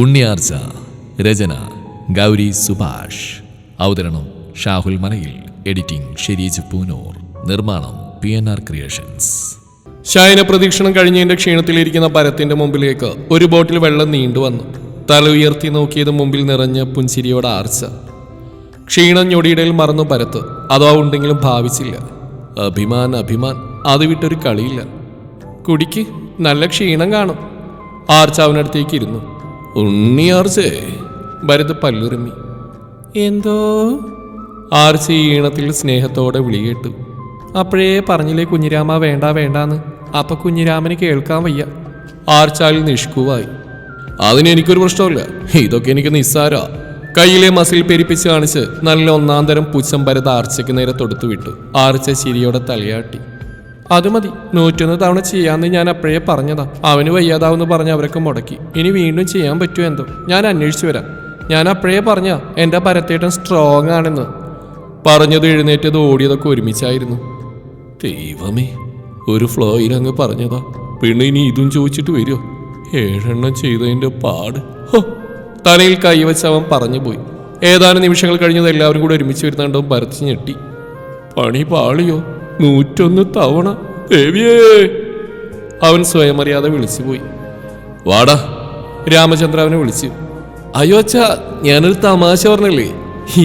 ഉണ്ണിയാർച്ച. രചന ഗൗരി സുഭാഷ്. അവതരണം ഷാഹുൽ മനയിൽ. എഡിറ്റിംഗ് ഷെരീജ് പൂനൂർ. നിർമ്മാണം PNR creations. ശയന പ്രദക്ഷിണം കഴിഞ്ഞതിന്റെ ക്ഷീണത്തിലിരിക്കുന്ന ഭരത്തിന്റെ മുമ്പിലേക്ക് ഒരു ബോട്ടിൽ വെള്ളം നീണ്ടുവന്നു. തല ഉയർത്തി നോക്കിയത് മുമ്പിൽ നിറഞ്ഞ പുൻചിരിയോടെ ആർച്ച. ക്ഷീണം ഞൊടിയിടയിൽ മറന്നു ഭരത്ത്. അതോ ഉണ്ടെങ്കിലും ഭാവിച്ചില്ല. അഭിമാൻ അത് വിട്ടൊരു കളിയില്ല. കുടിക്ക്, നല്ല ക്ഷീണം കാണും. ആർച്ച അവനടുത്തേക്ക് ഇരുന്നു. ഉണ്ണിയാർച്ചേ. ഭരത് പല്ലുറുമ്മി. എന്തോ? ആർച്ച ഈണത്തിൽ സ്നേഹത്തോടെ വിളികേട്ടു. അപ്പോഴേ പറഞ്ഞില്ലേ കുഞ്ഞിരാമ വേണ്ട വേണ്ടാന്ന്. അപ്പൊ കുഞ്ഞിരാമന് കേൾക്കാൻ വയ്യ. ആർച്ചാലിൽ നിഷ്കുവായി. അതിനെനിക്കൊരു പ്രശ്നമില്ല, ഇതൊക്കെ എനിക്ക് നിസ്സാര. കയ്യിലെ മസിൽ പെരിപ്പിച്ച് കാണിച്ച് നല്ല ഒന്നാം തരം പുച്ഛം ഭരത് ആർച്ചയ്ക്ക് നേരെ തൊടുത്തു വിട്ടു. ആർച്ച ചിരിയോടെ തലയാട്ടി. അത് മതി, 101 തവണ ചെയ്യാന്ന് ഞാൻ അപ്പോഴേ പറഞ്ഞതാ. അവന് വയ്യാതാവെന്ന് പറഞ്ഞ് അവരൊക്കെ മുടക്കി. ഇനി വീണ്ടും ചെയ്യാൻ പറ്റുമോ എന്തോ, ഞാൻ അന്വേഷിച്ചു വരാം. ഞാൻ അപ്പോഴേ പറഞ്ഞ എൻ്റെ ഭരത്തേട്ടൻ സ്ട്രോങ് ആണെന്ന്. പറഞ്ഞത് എഴുന്നേറ്റത് ഓടിയതൊക്കെ ഒരുമിച്ചായിരുന്നു. ദൈവമേ, ഒരു ഫ്ലോയിൽ അങ്ങ് പറഞ്ഞതാ. പിന്നെ ഇനി ഇതും ചോദിച്ചിട്ട് വരുമോ? 7 എണ്ണം ചെയ്തതിൻ്റെ പാട്. ഹോ, തലയിൽ കൈവച്ച് അവൻ പറഞ്ഞു പോയി. ഏതാനും നിമിഷങ്ങൾ കഴിഞ്ഞത് എല്ലാവരും കൂടെ ഒരുമിച്ച് വരുന്നുണ്ടോ ഭരത് ഞെട്ടി. പണി പാളിയോ? 101 തവണ. ദേവിയേ! അവൻ സ്വയം അറിയാതെ വിളിച്ചുപോയി. വാടാ. രാമചന്ദ്ര അവനെ വിളിച്ചു. അയ്യോ അച്ഛാ, ഞാനൊരു തമാശ പറഞ്ഞല്ലേ.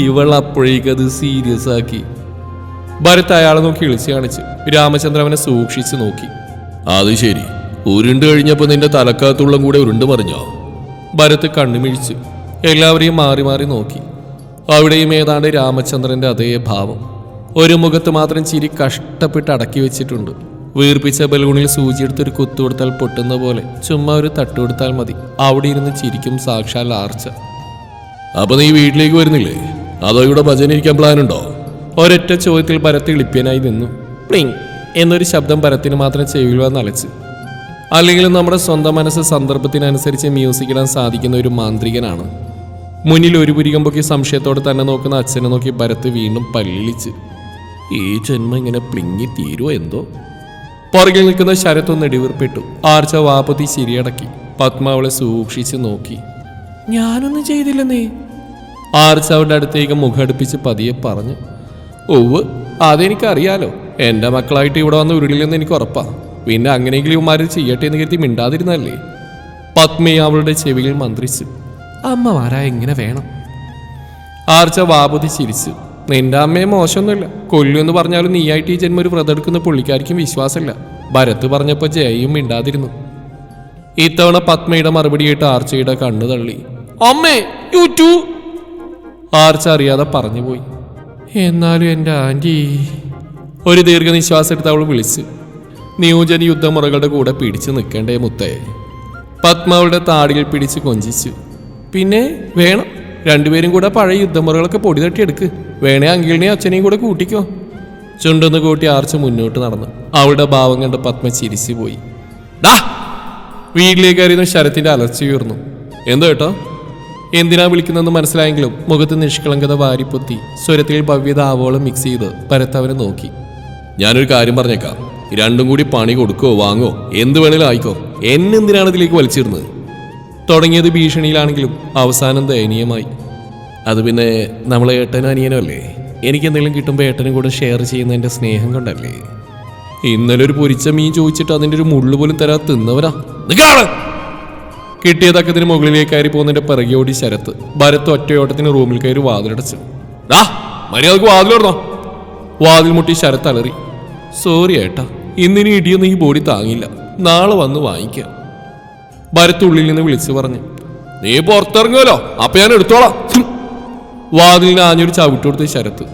ഇവൾ അപ്പോഴേക്കത് സീരിയസ് ആക്കി. ഭരത് അയാളെ നോക്കി വിളിച്ചു കാണിച്ചു. രാമചന്ദ്ര അവനെ സൂക്ഷിച്ചു നോക്കി. അത് ശരി, ഉരുണ്ട് കഴിഞ്ഞപ്പോ നിന്റെ തലക്കകത്തുള്ളം കൂടെ ഉരുണ്ട് പറഞ്ഞോ? ഭരത് കണ്ണുമിഴിച്ചു. എല്ലാവരെയും മാറി മാറി നോക്കി. അവിടെയും ഏതാണ്ട് രാമചന്ദ്രന്റെ അതേ ഭാവം. ഒരു മുഖത്ത് മാത്രം ചിരി കഷ്ടപ്പെട്ട് അടക്കി വെച്ചിട്ടുണ്ട്. വീർപ്പിച്ച ബലൂണിൽ സൂചിയെടുത്തൊരു കുത്തു കൊടുത്താൽ പൊട്ടുന്ന പോലെ ചുമ്മാ ഒരു തട്ടു കൊടുത്താൽ മതി. അവിടെ ഇരുന്ന് ചിരിക്കും സാക്ഷാൽ ആർച്ച. അപ്പൊ നീ വീട്ടിലേക്ക് വരുന്നില്ലേ? അതോ ഇവിടെ ഭജന ഇരിക്കാൻ പ്ലാനുണ്ടോ? ഒരൊറ്റ ചോദ്യത്തിൽ ഭരത്ത് ഇളിപ്യനായി നിന്നു. പ്ലിങ് എന്നൊരു ശബ്ദം ഭരത്തിന് മാത്രം ചെവിയിൽ വന്നലച്ച്. അല്ലെങ്കിലും നമ്മുടെ സ്വന്തം മനസ്സ് സന്ദർഭത്തിനനുസരിച്ച് മ്യൂസിക് ഇടാൻ സാധിക്കുന്ന ഒരു മാന്ത്രികനാണ്. മുന്നിൽ ഒരു പുരികം പൊക്കി സംശയത്തോടെ തന്നെ നോക്കുന്ന അച്ഛനെ നോക്കി ഭരത്ത് വീണ്ടും പല്ലിളിച്ച്. ഈ ജന്മം ഇങ്ങനെ പ്ലിങ്ങി തീരുവോ എന്തോ? പുറകിൽ നിൽക്കുന്ന ശരത്തൊന്ന് ഇടിവീർപ്പെട്ടു. ആർച്ച വാപ്പത്തി ശരിയടക്കി. പത്മ അവളെ സൂക്ഷിച്ച് നോക്കി. ഞാനൊന്നും ചെയ്തില്ലെന്നേ. ആർച്ച അവളുടെ അടുത്തേക്ക് മുഖടുപ്പിച്ച് പതിയെ പറഞ്ഞു. ഓവ്, അതെനിക്കറിയാലോ. എൻ്റെ മക്കളായിട്ട് ഇവിടെ വന്ന് ഉരുളില്ലെന്ന് എനിക്ക് ഉറപ്പാ. പിന്നെ അങ്ങനെയെങ്കിലും ഇവന്മാര് ചെയ്യട്ടെ എന്ന് കരുതി മിണ്ടാതിരുന്നല്ലേ. പത്മയെ അവളുടെ ചെവിയിൽ മന്ത്രിച്ചു. അമ്മമാരാ എങ്ങനെ വേണം? ആർച്ച വാപതി ചിരിച്ചു. നിന്റെ അമ്മയെ മോശമൊന്നുമില്ല. കൊല്ലുമെന്ന് പറഞ്ഞാലും നീയായിട്ട് ഈ ജന്മം ഒരു വ്രതം എടുക്കുന്ന പുള്ളിക്കാർക്കും വിശ്വാസമില്ല. ഭരത് പറഞ്ഞപ്പോൾ ജയയും മിണ്ടാതിരുന്നു. ഇത്തവണ പത്മയുടെ മറുപടിയായിട്ട് ആർച്ചയുടെ കണ്ണു തള്ളി. അമ്മേ, യു ടു. ആർച്ച അറിയാതെ പറഞ്ഞുപോയി. എന്നാലും എൻ്റെ ആൻറ്റി. ഒരു ദീർഘനിശ്വാസം എടുത്ത് അവൾ വിളിച്ചു. നിയോജന യുദ്ധമുറകളുടെ കൂടെ പിടിച്ചു നിൽക്കേണ്ടേ മുത്തേ. പത്മ അവളുടെ താടിയിൽ പിടിച്ച് കൊഞ്ചിച്ചു. പിന്നെ വേണം, രണ്ടുപേരും കൂടെ പഴയ യുദ്ധമുറകളൊക്കെ പൊടി തട്ടിയെടുക്ക്. വേണേ അങ്കിളിനെയും അച്ഛനെയും കൂടെ കൂട്ടിക്കോ. ചുണ്ടെന്ന് കൂട്ടി ആർച്ച മുന്നോട്ട് നടന്നു. അവളുടെ ഭാവം കണ്ട് പത്മ ചിരിച്ചു പോയി. ഡാ! വീട്ടിലേക്ക് അറിയുന്ന ശരത്തിന്റെ അലർച്ച ഉയർന്നു. എന്തോ കേട്ടോ? എന്തിനാ വിളിക്കുന്നതെന്ന് മനസ്സിലായെങ്കിലും മുഖത്ത് നിഷ്കളങ്കത വാരിപ്പൊത്തി സ്വരത്തിൽ ഭവ്യത ആവോളം മിക്സ് ചെയ്ത് ഭരത്തവനെ നോക്കി. ഞാനൊരു കാര്യം പറഞ്ഞേക്കാം. രണ്ടും കൂടി പണി കൊടുക്കോ വാങ്ങോ എന്ത് വേണേലും ആയിക്കോ. എന്നെന്തിനാണ് ഇതിലേക്ക് വലിച്ചിരുന്നത്? തുടങ്ങിയത് ഭീഷണിയിലാണെങ്കിലും അവസാനം ദയനീയമായി. അത് പിന്നെ നമ്മളെ ഏട്ടനും അനിയനും അല്ലേ. എനിക്കെന്തെങ്കിലും കിട്ടുമ്പോൾ ഏട്ടനും കൂടെ ഷെയർ ചെയ്യുന്ന എൻ്റെ സ്നേഹം കൊണ്ടല്ലേ. ഇന്നലെ ഒരു പൊരിച്ച മീൻ ചോദിച്ചിട്ട് അതിൻ്റെ ഒരു മുള്ളു പോലും തരാ തിന്നവരാ. കിട്ടിയ തക്കത്തിന് മുകളിലേക്ക് കയറി പോകുന്നതിന്റെ പിറകെയോടി ശരത്ത്. ഭരത്ത് ഒറ്റയോട്ടത്തിന് റൂമിൽ കയറി വാതിലടച്ചു. ഡാ, മര്യാദക്ക് വാതിലിടണോ? വാതിൽ മുട്ടി ശരത്ത് അലറി. സോറി ഏട്ടാ, ഇന്നിനി ഇടിയൊന്നും ഈ ബോഡി താങ്ങില്ല. നാളെ വന്ന് വാങ്ങിക്കാം. ഭരത്ത് ഉള്ളിൽ നിന്ന് വിളിച്ചു പറഞ്ഞു. നീ പുറത്തിറങ്ങുമല്ലോ, അപ്പൊ ഞാൻ എടുത്തോളാം. വാതിലിന് ആഞ്ഞൊരു ചവിട്ടുകൊടുത്ത് ശരത്ത്.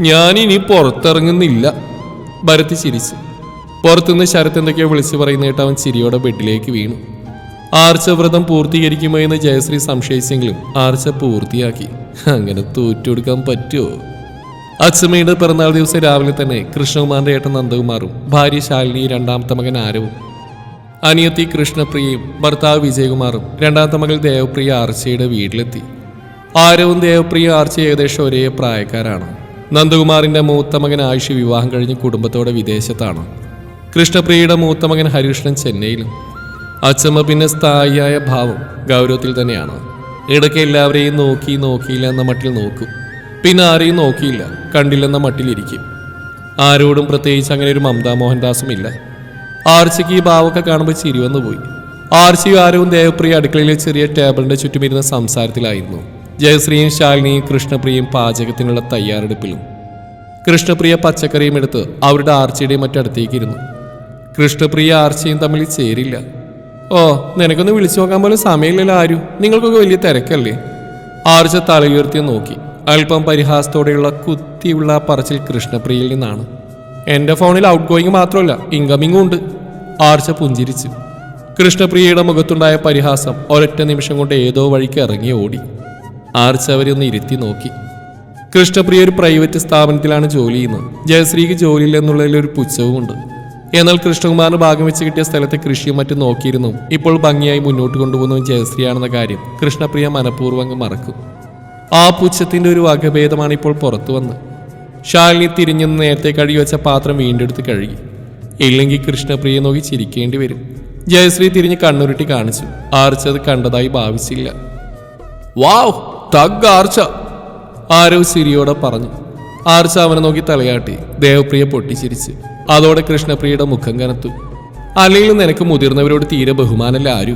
ഞാനിനി പുറത്തിറങ്ങുന്നില്ല. ഭരത്ത് ചിരിച്ചു. പുറത്തുനിന്ന് ശരത്ത് എന്തൊക്കെയോ വിളിച്ചു പറയുന്നതായിട്ട് അവൻ ചിരിയോടെ ബെഡിലേക്ക് വീണു. ആർച്ച വ്രതം പൂർത്തീകരിക്കുമോ എന്ന് ജയശ്രീ സംശയിച്ചെങ്കിലും ആർച്ച പൂർത്തിയാക്കി. അങ്ങനെ തോറ്റുകൊടുക്കാൻ പറ്റുമോ? അച്ഛമ്മയുടെ പിറന്നാൾ ദിവസം രാവിലെ തന്നെ കൃഷ്ണകുമാറിന്റെ ഏട്ടൻ നന്ദകുമാറും ഭാര്യ ശാലിനി, രണ്ടാമത്തെ മകൻ ആരവും, അനിയത്തി കൃഷ്ണപ്രിയയും ഭർത്താവ് വിജയകുമാറും രണ്ടാമത്തെ മകൾ ദേവപ്രിയ ആർച്ചയുടെ വീട്ടിലെത്തി. ആരവും ദേവപ്രിയ ആർച്ച ഏകദേശം ഒരേ പ്രായക്കാരാണ്. നന്ദകുമാറിന്റെ മൂത്ത മകൻ ആയുഷ് വിവാഹം കഴിഞ്ഞ് കുടുംബത്തോടെ വിദേശത്താണ്. കൃഷ്ണപ്രിയയുടെ മൂത്ത മകൻ ഹരികൃഷ്ണൻ ചെന്നൈയിലും. അച്ചമ്മ പിന്നെ സ്ഥായിയായ ഭാവം ഗൗരവത്തിൽ തന്നെയാണ്. ഇടയ്ക്ക് എല്ലാവരെയും നോക്കിയില്ല എന്ന മട്ടിൽ നോക്കും. പിന്നെ ആരെയും നോക്കിയില്ല കണ്ടില്ലെന്ന മട്ടിലിരിക്കും. ആരോടും പ്രത്യേകിച്ച് അങ്ങനെ ഒരു മമതാ മോഹൻദാസും ഇല്ല. ആർച്ചയ്ക്ക് ഈ ഭാവമൊക്കെ കാണുമ്പോൾ ചിരി വന്നു പോയി. ആർച്ചയും ആരവും ദേവപ്രിയ അടുക്കളയിലെ ചെറിയ ടേബിളിന്റെ ചുറ്റുമിരുന്ന സംസാരത്തിലായിരുന്നു. ജയശ്രീയും ശാലിനിയും കൃഷ്ണപ്രിയയും പാചകത്തിനുള്ള തയ്യാറെടുപ്പിലും. കൃഷ്ണപ്രിയ പച്ചക്കറിയും എടുത്ത് അവരുടെ ആർച്ചയുടെയും മറ്റടുത്തേക്ക് ഇരുന്നു. കൃഷ്ണപ്രിയ ആർച്ചയും തമ്മിൽ ചേരില്ല. ഓ, നിനക്കൊന്ന് വിളിച്ചു നോക്കാൻ പോലും സമയമില്ലല്ലോ ആരു, നിങ്ങൾക്കൊക്കെ വലിയ തിരക്കല്ലേ? ആർച്ച തലയുയർത്തി നോക്കി. അല്പം പരിഹാസത്തോടെയുള്ള കുത്തിയുള്ള പറച്ചിൽ കൃഷ്ണപ്രിയയിൽ നിന്നാണ്. എന്റെ ഫോണിൽ ഔട്ട് ഗോയിങ് മാത്രമല്ല ഇൻകമിങ്ങും ഉണ്ട്. ആർച്ച പുഞ്ചിരിച്ചു. കൃഷ്ണപ്രിയയുടെ മുഖത്തുണ്ടായ പരിഹാസം ഒരൊറ്റ നിമിഷം കൊണ്ട് ഏതോ വഴിക്ക് ഇറങ്ങി ഓടി. ആർച്ച അവരെ ഒന്ന് ഇരുത്തി നോക്കി. കൃഷ്ണപ്രിയ ഒരു പ്രൈവറ്റ് സ്ഥാപനത്തിലാണ് ജോലി ചെയ്യുന്നത്. ജയശ്രീക്ക് ജോലിയില്ലെന്നുള്ളതിൽ ഒരു പുച്ഛവുമുണ്ട്. എന്നാൽ കൃഷ്ണകുമാറിന് ഭാഗം വെച്ച് കിട്ടിയ സ്ഥലത്തെ കൃഷിയും മറ്റും നോക്കിയിരുന്നു ഇപ്പോൾ ഭംഗിയായി മുന്നോട്ട് കൊണ്ടുപോകുന്നതും ജയശ്രീയാണെന്ന കാര്യം കൃഷ്ണപ്രിയ മനഃപൂർവ്വം മറക്കും. ആ പുച്ഛത്തിന്റെ ഒരു വകഭേദമാണ് ഇപ്പോൾ പുറത്തു വന്നത്. ശാലിനി തിരിഞ്ഞെന്ന് നേരത്തെ കഴുകി വെച്ച പാത്രം വീണ്ടെടുത്ത് കഴുകി. ഇല്ലെങ്കിൽ കൃഷ്ണപ്രിയെ നോക്കി ചിരിക്കേണ്ടി വരും. ജയശ്രീ തിരിഞ്ഞ് കണ്ണുരുട്ടി കാണിച്ചു. ആർച്ച അത് കണ്ടതായി ഭാവിച്ചില്ല. വാവ്, തഗ് ആർച്ച, ആരോ ചിരിയോടെ പറഞ്ഞു. ആർച്ച അവനെ നോക്കി തലയാട്ടി. ദേവപ്രിയ പൊട്ടിച്ചിരിച്ച്. അതോടെ കൃഷ്ണപ്രിയയുടെ മുഖം കനത്തു. അല്ലെങ്കിൽ നിനക്ക് മുതിർന്നവരോട് തീരെ ബഹുമാനല്ല ആരു?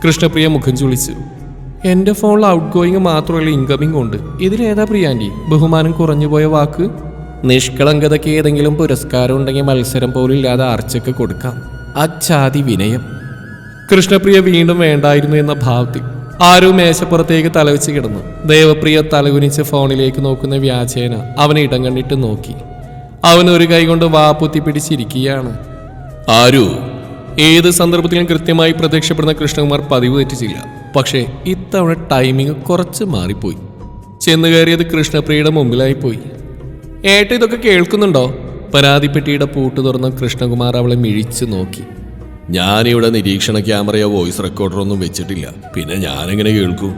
കൃഷ്ണപ്രിയ മുഖം ചുളിച്ചു. എന്റെ ഫോണിൽ ഔട്ട് ഗോയിങ് മാത്രമല്ല ഇൻകമിങ് ഉണ്ട്. ഇതിലേതാ പ്രിയാൻറ്റി ബഹുമാനം കുറഞ്ഞുപോയ വാക്ക്? നിഷ്കളങ്കതയ്ക്ക് ഏതെങ്കിലും പുരസ്കാരം ഉണ്ടെങ്കിൽ മത്സരം പോലും ഇല്ലാതെ ആർച്ചയ്ക്ക് കൊടുക്കാം. അച്ചാതി വിനയം. കൃഷ്ണപ്രിയ വീണ്ടും വേണ്ടായിരുന്നു എന്ന ഭാവത്തിൽ ആരോ മേശപ്പുറത്തേക്ക് തലവെച്ച് കിടന്നു. ദേവപ്രിയ തലകുനിച്ച് ഫോണിലേക്ക് നോക്കുന്ന വ്യാജേന അവനെ ഇടം കണ്ടിട്ട് നോക്കി. അവൻ ഒരു കൈ കൊണ്ട് വാപ്പുത്തി പിടിച്ചിരിക്കുകയാണ്. ആരു ഏത് സന്ദർഭത്തിലും കൃത്യമായി പ്രത്യക്ഷപ്പെടുന്ന കൃഷ്ണകുമാർ പതിവ് തെറ്റിച്ചില്ല. പക്ഷേ ഇത്തവണ ടൈമിങ് കുറച്ച് മാറിപ്പോയി. ചെന്ന് കയറിയത് കൃഷ്ണപ്രിയയുടെ മുമ്പിലായി പോയി. ഏട്ട ഇതൊക്കെ കേൾക്കുന്നുണ്ടോ? പരാതിപ്പെട്ടിയുടെ പൂട്ട് തുറന്ന കൃഷ്ണകുമാർ അവളെ മിഴിച്ചു നോക്കി. ഞാനിവിടെ നിരീക്ഷണ ക്യാമറയോ വോയിസ് റെക്കോർഡറോ ഒന്നും വെച്ചിട്ടില്ല, പിന്നെ ഞാനെങ്ങനെ കേൾക്കും?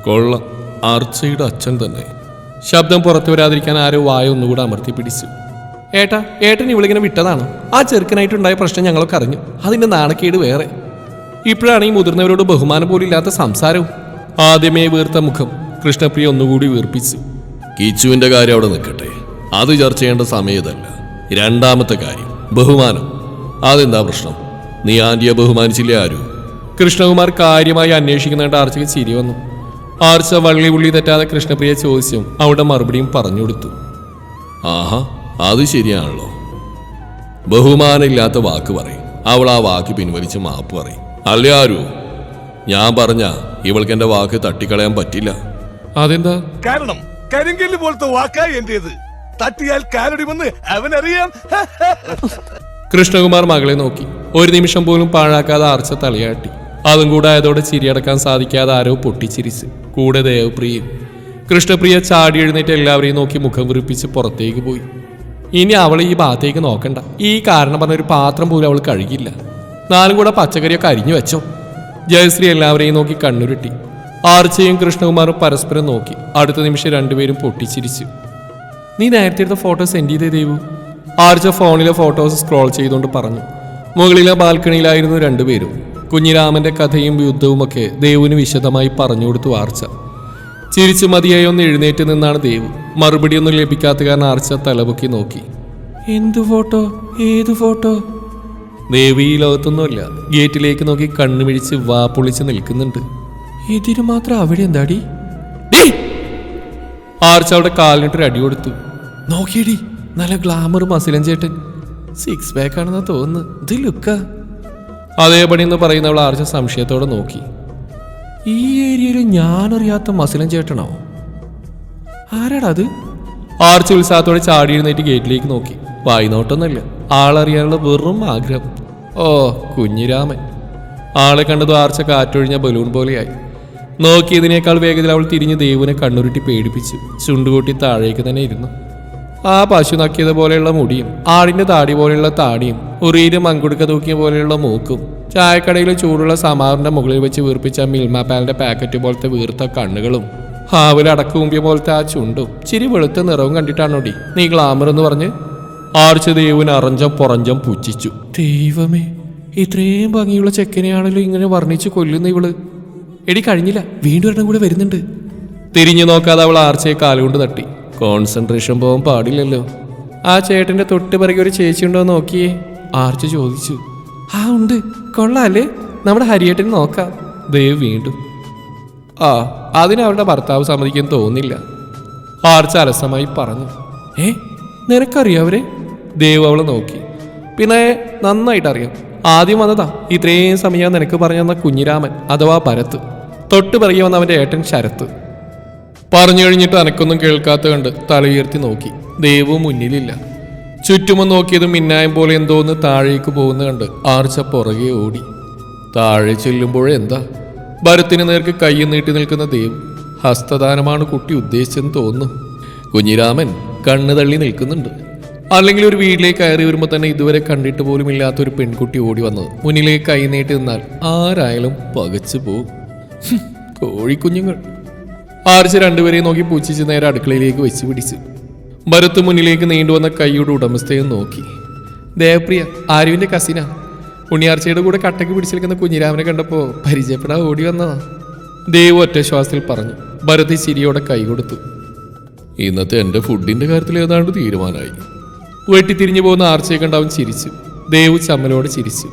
കൊള്ളാം, ആർച്ചയുടെ അച്ഛൻ തന്നെ. ശബ്ദം പുറത്തു വരാതിരിക്കാൻ ആരോ വായ ഒന്നുകൂടെ അമർത്തി പിടിച്ചു. ഏട്ടൻ ഇവളിങ്ങനെ വിട്ടതാണ്. ആ ചെറുക്കനായിട്ടുണ്ടായ പ്രശ്നം ഞങ്ങളൊക്കെ അറിഞ്ഞു. അതിന്റെ നാണക്കേട് വേറെ. ഇപ്പോഴാണ് ഈ മുതിർന്നവരോട് ബഹുമാനം പോലും ഇല്ലാത്ത സംസാരവും. ആദ്യമേ വീർത്ത മുഖം കൃഷ്ണപ്രിയ ഒന്നുകൂടി വീർപ്പിച്ചു. കിച്ചുവിന്റെ കാര്യം അവിടെ നിൽക്കട്ടെ, അത് ചർച്ച ചെയ്യേണ്ട സമയത്തല്ല. രണ്ടാമത്തെ കാര്യം ബഹുമാനം. അതെന്താ പ്രശ്നം? നീ ആന്റിയെ ബഹുമാനിച്ചില്ലേ ആരു? കൃഷ്ണകുമാർ കാര്യമായി അന്വേഷിക്കുന്നതായിട്ട് ആർച്ചയ്ക്ക് ചിരി വന്നു. ആർച്ച വള്ളി ഉള്ളി തെറ്റാതെ കൃഷ്ണപ്രിയ ചോദിച്ചു അവിടെ മറുപടിയും പറഞ്ഞു കൊടുത്തു. ആഹാ, അത് ശരിയാണല്ലോ. ബഹുമാനമില്ലാത്ത വാക്ക് പറയും. അവൾ ആ വാക്ക് പിൻവലിച്ച് മാപ്പ് പറയും. അല്ലേ ആരു? ഞാൻ പറഞ്ഞ ഇവൾക്ക് എന്റെ വാക്ക് തട്ടിക്കളയാൻ പറ്റില്ല. അതെന്താ? കാരണം കരിങ്കല്ല് പോലത്തെ വാക്കായി എന്റേത്. തട്ടിയാൽ കാലടിമെന്ന് അവനറിയാം. കൃഷ്ണകുമാർ മകളെ നോക്കി. ഒരു നിമിഷം പോലും പാഴാക്കാതെ ആർച്ച തലയാട്ടി. അതും കൂടെ ആയതോടെ ചിരിയടക്കാൻ സാധിക്കാതെ ആരോ പൊട്ടിച്ചിരിച്ച്. കൂടെ ദേവപ്രിയയും. കൃഷ്ണപ്രിയ ചാടി എഴുന്നേറ്റ് എല്ലാവരെയും നോക്കി മുഖം വിറിപ്പിച്ച് പുറത്തേക്ക് പോയി. ഇനി അവൾ ഈ ഭാഗത്തേക്ക് നോക്കണ്ട. ഈ കാരണം പറഞ്ഞൊരു പാത്രം പോലും അവൾ കഴുകില്ല. നാലും കൂടെ പച്ചക്കറിയൊക്കെ അരിഞ്ഞു വെച്ചോ. ജയശ്രീ എല്ലാവരെയും നോക്കി കണ്ണുരുട്ടി. ആർച്ചയും കൃഷ്ണകുമാറും പരസ്പരം നോക്കി. അടുത്ത നിമിഷം രണ്ടുപേരും പൊട്ടിച്ചിരിച്ചു. നീ നേരത്തെ എടുത്ത ഫോട്ടോ സെൻഡ് ചെയ്തേ ദേവു? ആർച്ച ഫോണിലെ ഫോട്ടോസ് സ്ക്രോൾ ചെയ്തുകൊണ്ട് പറഞ്ഞു. മുകളിലെ ബാൽക്കണിയിലായിരുന്നു രണ്ടുപേരും. കുഞ്ഞിരാമന്റെ കഥയും യുദ്ധവുമൊക്കെ ദേവുവിന് വിശദമായി പറഞ്ഞു കൊടുത്തു ആർച്ച. ചിരിച്ചു മതിയായി ഒന്ന് എഴുന്നേറ്റ് നിന്നാണ് ദേവു. മറുപടിയൊന്നും ലഭിക്കാത്ത കാരണം ആർച്ച തലപൊക്കി നോക്കി. എന്തു ഫോട്ടോ? ഏതു ഫോട്ടോ? ദേവു ഈ ലോകത്തൊന്നുമല്ല. ഗേറ്റിലേക്ക് നോക്കി കണ്ണുമിഴിച്ച് വാപ്പൊളിച്ച് നിൽക്കുന്നുണ്ട്. ഇതിന് മാത്രം അവിടെ എന്താടി? ആർച്ച അവിടെ കാലിനിട്ടൊരു അടി കൊടുത്തു. നോക്കിയടി, നല്ല ഗ്ലാമർ മസിലൻ ചേട്ടൻ. 6 പാക്ക് ആണെന്നാ തോന്നുന്നു. ഇത് ലുക്ക. അതേപടി എന്ന് പറയുന്നവൾ ആർച്ച സംശയത്തോടെ നോക്കി. ഈ ഏരിയയിൽ ഞാനറിയാത്ത മസിലൻ ചേട്ടനോ? ആരാടാ അത്? ആർച്ച ഉത്സാഹത്തോടെ ചാടി എഴുന്നേറ്റ് ഗേറ്റിലേക്ക് നോക്കി. വായിനോട്ടൊന്നുമില്ല, ആളറിയാനുള്ള വെറും ആഗ്രഹം. ഓ, കുഞ്ഞിരാമൻ. ആളെ കണ്ടതും ആർച്ച കാറ്റൊഴിഞ്ഞ ബലൂൺ പോലെയായി. നോക്കിയതിനേക്കാൾ വേഗത്തിൽ അവൾ തിരിഞ്ഞ് ദേവുവിനെ കണ്ണുരുട്ടി പേടിപ്പിച്ചു. ചുണ്ടുകൂട്ടി താഴേക്ക് തന്നെ ഇരുന്നു. ആ പശു നക്കിയത് പോലെയുള്ള മുടിയും ആടിന്റെ താടി പോലെയുള്ള താടിയും ഉറിയിലും മങ്കുടുക്ക തൂക്കിയ പോലെയുള്ള മൂക്കും ചായക്കടയിൽ ചൂടുള്ള സമാറിന്റെ മുകളിൽ വെച്ച് വീർപ്പിച്ച മിൽമ പാലിന്റെ പാക്കറ്റ് പോലത്തെ വീർത്ത കണ്ണുകളും ഹാവിൽ അടക്കുമ്പിയ പോലത്തെ ആ ചുണ്ടും ചിരി വെളുത്ത നിറവും കണ്ടിട്ടാണോടി നീ ഗ്ലാമർ എന്ന് പറഞ്ഞ് ആർച്ച ദേവുവിന് അറഞ്ചം പുറഞ്ചം പുച്ഛിച്ചു. ദൈവമേ, ഇത്രയും ഭംഗിയുള്ള ചെക്കനെയാണല്ലോ ഇങ്ങനെ വർണ്ണിച്ച് കൊല്ലുന്ന ഇവള്. എടി കഴിഞ്ഞില്ല, വീണ്ടും ഒരെണ്ണം കൂടെ വരുന്നുണ്ട്. തിരിഞ്ഞു നോക്കാതെ അവൾ ആർച്ചയെ കാലുകൊണ്ട് തട്ടി. കോൺസെൻട്രേഷൻ പോകാൻ പാടില്ലല്ലോ. ആ ചേട്ടന്റെ തൊട്ട് പിറകെ ഒരു ചേച്ചി ഉണ്ടോ നോക്കിയേ, ആർച്ച ചോദിച്ചു. ആ ഉണ്ട്, കൊള്ളാല്ലേ, നമ്മുടെ ഹരിയേട്ടന് നോക്കാം. ദേവ് വീണ്ടും. ആ അതിന് അവരുടെ ഭർത്താവ് സമ്മതിക്കാൻ തോന്നില്ല, ആർച്ച അലസമായി പറഞ്ഞു. നിനക്കറിയാവരെ? ദേവ് അവളെ നോക്കി. പിന്നെ നന്നായിട്ടറിയാം, ആദ്യം വന്നതാ. ഇത്രയും സമയം നിനക്ക് പറഞ്ഞു തന്ന കുഞ്ഞിരാമൻ അഥവാ ഭരത്, തൊട്ട് പിറകെ വന്ന അവന്റെ ഏട്ടൻ ശരത്ത്. പറഞ്ഞു കഴിഞ്ഞിട്ട് അനക്കൊന്നും കേൾക്കാത്ത കണ്ട് തലയുയർത്തി നോക്കി. ദേവ് മുന്നിലില്ല. ചുറ്റുമൊന്ന് നോക്കിയതും മിന്നായം പോലെ എന്തോന്ന് താഴേക്ക് പോകുന്ന കണ്ട് ആർച്ച പുറകെ ഓടി. താഴെ ചെല്ലുമ്പോഴെന്താ, ഭരത്തിന് നേർക്ക് കൈ നീട്ടി നിൽക്കുന്ന ദേവ്. ഹസ്തദാനമാണ് കുട്ടി ഉദ്ദേശിച്ചെന്ന് തോന്നുന്നു. കുഞ്ഞിരാമൻ കണ്ണ് തള്ളി നിൽക്കുന്നുണ്ട്. അല്ലെങ്കിൽ ഒരു വീട്ടിലേക്ക് കയറി വരുമ്പോൾ തന്നെ ഇതുവരെ കണ്ടിട്ട് പോലും ഇല്ലാത്ത ഒരു പെൺകുട്ടി ഓടി വന്നത് മുന്നിലേക്ക് കൈ നീട്ടി നിന്നാൽ ആരായാലും പകച്ചു പോവും. കോഴിക്കുഞ്ഞുങ്ങൾ. ആർച്ച രണ്ടുപേരെയും നോക്കി പൂച്ചിച്ച് നേരെ അടുക്കളയിലേക്ക് വെച്ച് പിടിച്ചു. ഭരത്ത് മുന്നിലേക്ക് നീണ്ടുവന്ന കൈയുടെ ഉടമസ്ഥയെ നോക്കി. ദേവപ്രിയ ആരുവിന്റെ കസിനാ. ഉണ്ണിയാർച്ചയുടെ കൂടെ കട്ടക്ക് പിടിച്ചെടുക്കുന്ന കുഞ്ഞിരാമനെ കണ്ടപ്പോ പരിചയപ്പെടാൻ ഓടി വന്നതാ. ദേവ് ഒറ്റ ശ്വാസത്തിൽ പറഞ്ഞു. ഭരത് ചിരിയോടെ കൈ കൊടുത്തു. ഇന്നത്തെ എൻ്റെ ഫുഡിന്റെ കാര്യത്തിൽ ഏതാണ്ട് തീരുമാനമായി. വെട്ടിത്തിരിഞ്ഞു പോകുന്ന ആർച്ചയെ കണ്ട് അവൻ ചിരിച്ചു. ദേവ് ചമ്മലോടെ ചിരിച്ചു.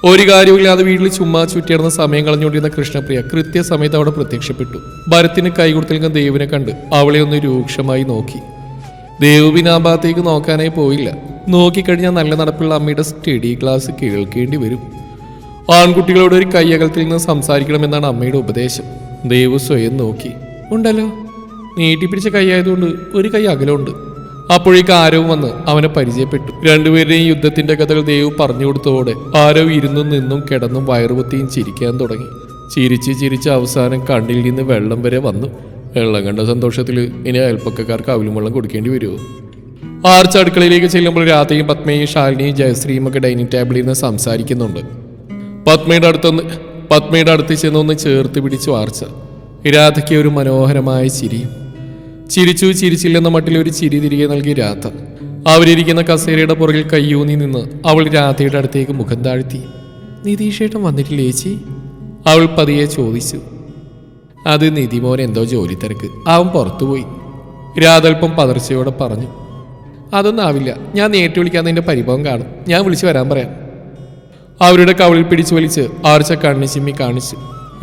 ഒരു കാര്യമില്ലാതെ വീട്ടിൽ ചുമ്മാ ചുറ്റിയിടുന്ന സമയം കളഞ്ഞുകൊണ്ടിരുന്ന കൃഷ്ണപ്രിയ കൃത്യസമയത്ത് അവിടെ പ്രത്യക്ഷപ്പെട്ടു. ഭരത്തിന് കൈ കൊടുത്തു നിൽക്കുന്ന ദേവിനെ കണ്ട് അവളെ ഒന്ന് രൂക്ഷമായി നോക്കി. ദേവ് പിന്നെ ആ ഭാഗത്തേക്ക് നോക്കാനായി പോയില്ല. നോക്കിക്കഴിഞ്ഞാൽ നല്ല നടപ്പുള്ള അമ്മയുടെ സ്റ്റഡി ക്ലാസ് കേൾക്കേണ്ടി വരും. ആൺകുട്ടികളോട് ഒരു കൈയകലത്തിൽ നിന്ന് സംസാരിക്കണമെന്നാണ് അമ്മയുടെ ഉപദേശം. ദേവ് സ്വയം നോക്കി. ഉണ്ടല്ലോ, നീട്ടിപ്പിടിച്ച കൈയായതുകൊണ്ട് ഒരു കൈ അകലമുണ്ട്. അപ്പോഴേക്ക് ആരവും വന്ന് അവനെ പരിചയപ്പെട്ടു. രണ്ടുപേരുടെയും യുദ്ധത്തിന്റെ കഥകൾ ദേവ് പറഞ്ഞു കൊടുത്തതോടെ ആരവ് ഇരുന്നും നിന്നും കിടന്നും വയറുപത്തിയും ചിരിക്കാൻ തുടങ്ങി. ചിരിച്ച് ചിരിച്ച് അവസാനം കണ്ണിൽ നിന്ന് വെള്ളം വരെ വന്നു. വെള്ളം കണ്ട സന്തോഷത്തിൽ ഇനി അയൽപ്പക്കക്കാർക്ക് അവലും വെള്ളം കൊടുക്കേണ്ടി വരുമോ? ആർച്ച അടുക്കളയിലേക്ക് ചെല്ലുമ്പോൾ രാധയും പത്മയും ശാലിനിയും ജയശ്രീയും ഒക്കെ ഡൈനിങ് ടേബിളിൽ നിന്ന് സംസാരിക്കുന്നുണ്ട്. പത്മയുടെ അടുത്ത് ചെന്നൊന്ന് ചേർത്ത് പിടിച്ചു ആർച്ച. രാധയ്ക്ക് ഒരു മനോഹരമായ ചിരിയും. ചിരിച്ചു ചിരിച്ചില്ലെന്ന മട്ടിൽ ഒരു ചിരി തിരികെ നൽകി രാധ. അവരിയ്ക്കുന്ന കസേരയുടെ പുറകിൽ കയ്യൂന്നി നിന്ന് അവൾ രാധയുടെ അടുത്തേക്ക് മുഖം താഴ്ത്തി. നിതീഷേട്ടൻ വന്നിട്ടില്ലേ ചേച്ചി? അവൾ പതിയെ ചോദിച്ചു. അത് നിധിമോൻ എന്തോ ജോലി തിരക്ക്, അവൻ പുറത്തുപോയി. രാധ അല്പം പതർച്ചയോടെ പറഞ്ഞു. അതൊന്നും ആവില്ല, ഞാൻ നേരിട്ട് വിളിക്കാൻ നിന്റെ പരിഭവം കാണും, ഞാൻ വിളിച്ചു വരാൻ പറയാം. അവരുടെ കവളിൽ പിടിച്ചു വലിച്ച് ആർച്ച കണ്ണി ചിമ്മി കാണിച്ചു.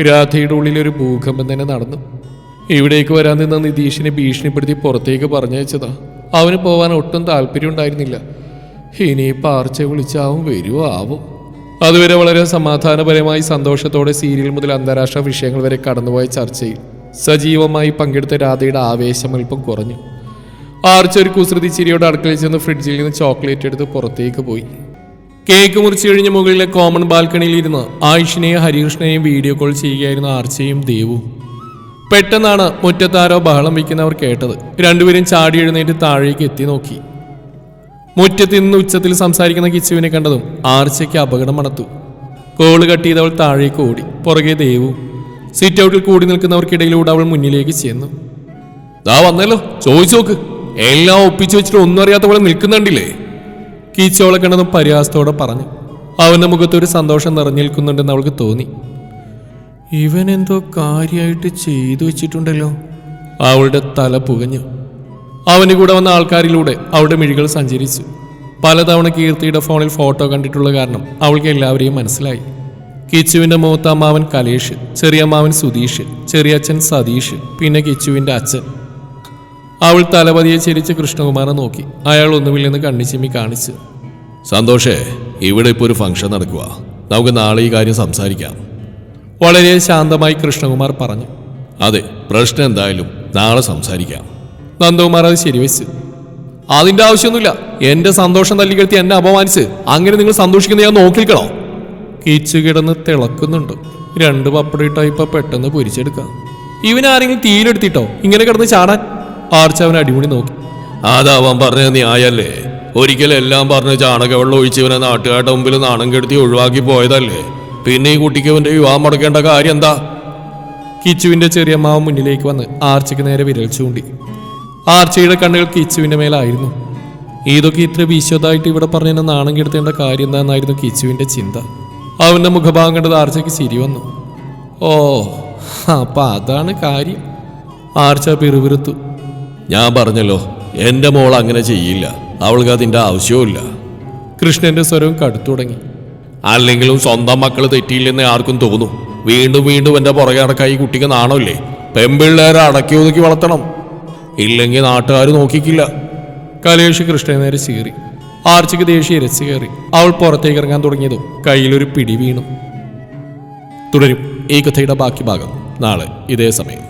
രാധയുടെ ഉള്ളിൽ ഒരു ഭൂകമ്പം തന്നെ നടന്നു. ഇവിടേക്ക് വരാൻ നിന്ന നിതീഷിനെ ഭീഷണിപ്പെടുത്തി പുറത്തേക്ക് പറഞ്ഞയച്ചതാ. അവന് പോവാൻ ഒട്ടും താല്പര്യം ഉണ്ടായിരുന്നില്ല. ഇനിയിപ്പോൾ ആർച്ച വിളിച്ച് അവൻ വരുമോ ആവോ? അതുവരെ വളരെ സമാധാനപരമായി സന്തോഷത്തോടെ സീരിയൽ മുതൽ അന്താരാഷ്ട്ര വിഷയങ്ങൾ വരെ കടന്നുപോയ ചർച്ചയിൽ സജീവമായി പങ്കെടുത്ത രാധയുടെ ആവേശം അല്പം കുറഞ്ഞു. ആർച്ച ഒരു കുസൃതി ചിരിയോടെ അടുക്കളയിൽ ചെന്ന് ഫ്രിഡ്ജിൽ നിന്ന് ചോക്ലേറ്റ് എടുത്ത് പുറത്തേക്ക് പോയി. കേക്ക് മുറിച്ചു കഴിഞ്ഞ മുകളിലെ കോമൺ ബാൽക്കണിയിൽ ഇരുന്ന് ആയുഷിനെയും ഹരികൃഷ്ണനെയും വീഡിയോ കോൾ ചെയ്യുകയായിരുന്ന ആർച്ചയും ദേവും. പെട്ടെന്നാണ് മുറ്റത്താരോ ബഹളം വയ്ക്കുന്നവർ കേട്ടത്. രണ്ടുപേരും ചാടി എഴുന്നേറ്റ് താഴേക്ക് എത്തി നോക്കി. മുറ്റത്ത് നിന്ന് ഉച്ചത്തിൽ സംസാരിക്കുന്ന കിച്ചുവിനെ കണ്ടതും ആർച്ചയ്ക്ക് അപകടം മണത്തു. കോള് കട്ട് ചെയ്ത് അവൾ താഴേക്ക് ഓടി. പുറകെ ദേവും. സിറ്റ് ഔട്ടിൽ കൂടി നിൽക്കുന്നവർക്കിടയിലൂടെ അവൾ മുന്നിലേക്ക് ചെന്നു. ദാ വന്നല്ലോ, ചോദിച്ചു നോക്ക്, എല്ലാം ഒപ്പിച്ചു വെച്ചിട്ട് ഒന്നും അറിയാത്ത പോലെ നിൽക്കുന്നുണ്ടില്ലേ? കിച്ചോളെ കണ്ടതും പരിഹാസത്തോടെ പറഞ്ഞു. അവന്റെ മുഖത്തൊരു സന്തോഷം നിറഞ്ഞിരിക്കുന്നുണ്ടെന്ന് അവൾക്ക് തോന്നി. ഇവൻ എന്തോ കാര്യമായിട്ട് ചെയ്തു വെച്ചിട്ടുണ്ടല്ലോ. അവളുടെ തല പുകഞ്ഞു. അവന് കൂടെ വന്ന ആൾക്കാരിലൂടെ അവളുടെ മിഴികൾ സഞ്ചരിച്ചു. പലതവണ കീർത്തിയുടെ ഫോണിൽ ഫോട്ടോ കണ്ടിട്ടുള്ള കാരണം അവൾക്ക് എല്ലാവരെയും മനസ്സിലായി. കിച്ചുവിന്റെ മൂത്ത അമ്മാവൻ കലേഷ്, ചെറിയമ്മാവൻ സുധീഷ്, ചെറിയച്ഛൻ സതീഷ്, പിന്നെ കിച്ചുവിന്റെ അച്ഛൻ. അവൾ തലപതിയെ ചിരിച്ച് കൃഷ്ണകുമാരനെ നോക്കി. അയാൾ ഒന്നുമില്ലെന്ന് കണ്ണിച്ചിമ്മി കാണിച്ചു. സന്തോഷേ, ഇവിടെ ഇപ്പോൾ ഒരു ഫംഗ്ഷൻ നടക്കുക, നമുക്ക് നാളെ ഈ കാര്യം സംസാരിക്കാം. വളരെ ശാന്തമായി കൃഷ്ണകുമാർ പറഞ്ഞു. അതെ, പ്രശ്നം എന്തായാലും നാളെ സംസാരിക്കാം. നന്ദകുമാർ അത് ശരിവെച്ച്. അതിന്റെ ആവശ്യമൊന്നുമില്ല. എന്റെ സന്തോഷം തല്ലിക്കെടുത്തി എന്നെ അപമാനിച്ച് അങ്ങനെ നിങ്ങൾ സന്തോഷിക്കുന്ന ഞാൻ നോക്കിക്കണോ? കിച്ചു കിടന്ന് തിളക്കുന്നുണ്ട്. 2 പപ്പടയിട്ടാ ഇപ്പൊ പെട്ടെന്ന് പൊരിച്ചെടുക്കാം. ഇവനാരെങ്കിലും തീയിലെടുത്തിട്ടോ ഇങ്ങനെ കിടന്ന് ചാടാൻ? ആർച്ച അവൻ അടിമുടി നോക്കി. അതാവാൻ പറഞ്ഞ ന്യായല്ലേ? ഒരിക്കലും എല്ലാം പറഞ്ഞ് ചാണകവെള്ളം ഒഴിച്ചവനെ നാട്ടുകാരുടെ മുമ്പിൽ നാണം കെടുത്തി ഒഴിവാക്കി പോയതല്ലേ? പിന്നെ ഈ കുട്ടിക്ക് അവന്റെ വിവാഹം മുടക്കേണ്ട കാര്യം എന്താ? കിച്ചുവിന്റെ ചെറിയ അമ്മാവൻ മുന്നിലേക്ക് വന്ന് ആർച്ചയ്ക്ക് നേരെ വിരൽ ചൂണ്ടി. ആർച്ചയുടെ കണ്ണുകൾ കിച്ചുവിന്റെ മേലായിരുന്നു. ഇതൊക്കെ ഇത്ര വിശദമായിട്ട് ഇവിടെ പറഞ്ഞ നാണം കെടുത്തേണ്ട കാര്യം എന്താണെന്നായിരുന്നു കിച്ചുവിൻ്റെ ചിന്ത. അവൻ്റെ മുഖഭാഗം കണ്ടത് ആർച്ചയ്ക്ക് ചിരി വന്നു. ഓ അപ്പം അതാണ് കാര്യം. ആർച്ച പിറുപിറുത്തു. ഞാൻ പറഞ്ഞല്ലോ, എൻ്റെ മോൾ അങ്ങനെ ചെയ്യില്ല. അവൾക്ക് അതിൻ്റെ ആവശ്യവുമില്ല. കൃഷ്ണന്റെ സ്വരവും കടുത്തു തുടങ്ങി. അല്ലെങ്കിലും സ്വന്തം മക്കൾ തെറ്റിയില്ലെന്ന് ആർക്കും തോന്നും. വീണ്ടും വീണ്ടും എൻ്റെ പുറകെ നടക്കായി കുട്ടിക്ക് നാണമില്ലേ? പെമ്പിള്ളേരെ അടക്കി ഒതുക്കി വളർത്തണം, ഇല്ലെങ്കിൽ നാട്ടുകാർ നോക്കിക്കില്ല. കലേഷ് കൃഷ്ണനെ നേരെ ചീറി. ആർച്ചയ്ക്ക് ദേഷ്യം ഇരച്ചു കയറി. അവൾ പുറത്തേക്ക് ഇറങ്ങാൻ തുടങ്ങിയതും കയ്യിലൊരു പിടി വീണു. തുടരും ഈ കഥയുടെ ബാക്കി ഭാഗം നാളെ ഇതേ സമയം.